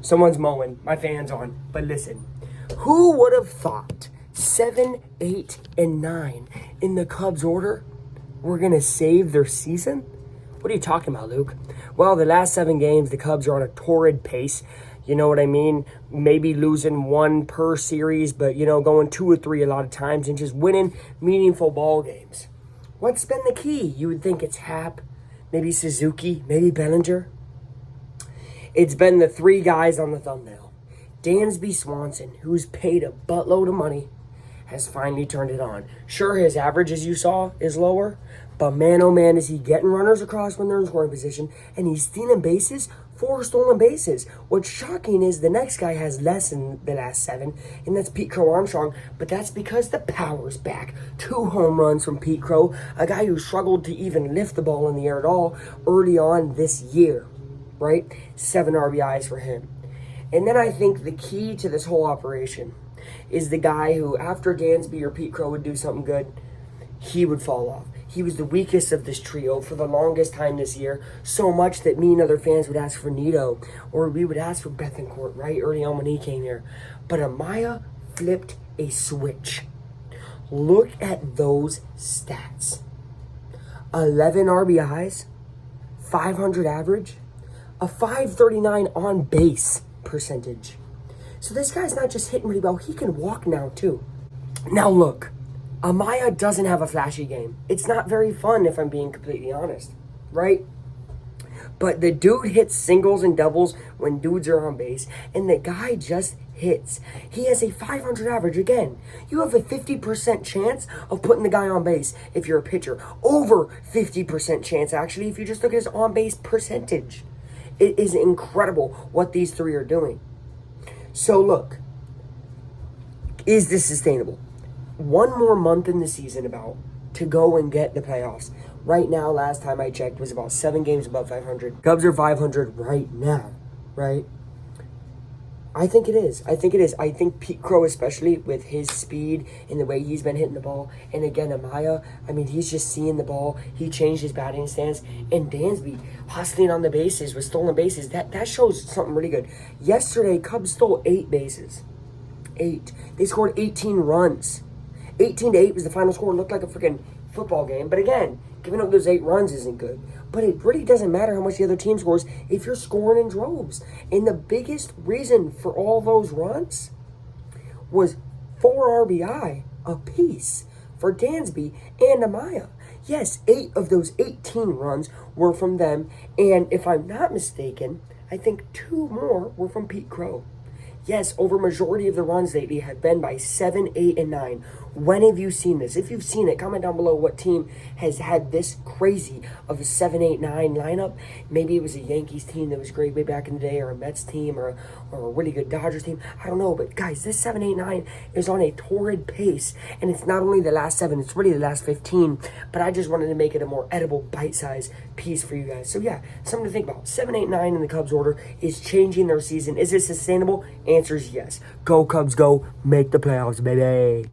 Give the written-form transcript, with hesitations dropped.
Someone's mowing. My fan's on. But listen, who would have thought 7, 8, and 9 in the Cubs order were going to save their season? What are you talking about, Luke? Well, the last 7 games, the Cubs are on a torrid pace. You know what I mean? Maybe losing 1 per series, but, going 2 or 3 a lot of times and just winning meaningful ball games. What's been the key? You would think it's Happ, maybe Suzuki, maybe Bellinger. It's been the 3 guys on the thumbnail. Dansby Swanson, who's paid a buttload of money, has finally turned it on. Sure, his average, as you saw, is lower, but man, oh man, is he getting runners across when they're in scoring position, and he's stealing bases, 4 stolen bases. What's shocking is the next guy has less in the last 7, and that's Pete Crow Armstrong, but that's because the power's back. 2 home runs from Pete Crow, a guy who struggled to even lift the ball in the air at all early on this year, right? 7 RBIs for him. And then I think the key to this whole operation is the guy who, after Dansby or Pete Crow would do something good, he would fall off. He was the weakest of this trio for the longest time this year, so much that me and other fans would ask for Nito, or we would ask for Bethancourt, right, early on when he came here. But Amaya flipped a switch. Look at those stats. 11 RBIs, 500 average, a 539 on base percentage. So this guy's not just hitting really well, he can walk now too. Now look, Amaya doesn't have a flashy game. It's not very fun if I'm being completely honest, right? But the dude hits singles and doubles when dudes are on base, and the guy just hits. He has a 500 average again. You have a 50% chance of putting the guy on base if you're a pitcher. Over 50% chance, actually, if you just look at his on-base percentage. It is incredible what these 3 are doing. So look, is this sustainable? 1 more month in the season about to go and get the playoffs. Right now, last time I checked, was about 7 games above 500. Cubs are 500 right now, right? I think it is. I think Pete Crow, especially with his speed and the way he's been hitting the ball. And again, Amaya, he's just seeing the ball. He changed his batting stance. And Dansby hustling on the bases with stolen bases. That shows something really good. Yesterday, Cubs stole 8 bases. 8. They scored 18 runs. 18-8 was the final score. It looked like a freaking football game. But again, giving up those 8 runs isn't good. But it really doesn't matter how much the other team scores if you're scoring in droves. And the biggest reason for all those runs was 4 RBI apiece for Dansby and Amaya. Yes, 8 of those 18 runs were from them. And if I'm not mistaken, I think 2 more were from Pete Crow. Yes, over majority of the runs lately have been by 7, 8, and 9. When have you seen this? If you've seen it, comment down below what team has had this crazy of a 7, 8, 9 lineup. Maybe it was a Yankees team that was great way back in the day, or a Mets team, or a really good Dodgers team. I don't know, but guys, this 7, 8, 9 is on a torrid pace, and it's not only the last 7, it's really the last 15, but I just wanted to make it a more edible, bite-sized piece for you guys. So yeah, something to think about. 7, 8, 9 in the Cubs order is changing their season. Is it sustainable? Answer is yes. Go Cubs, go. Make the playoffs, baby.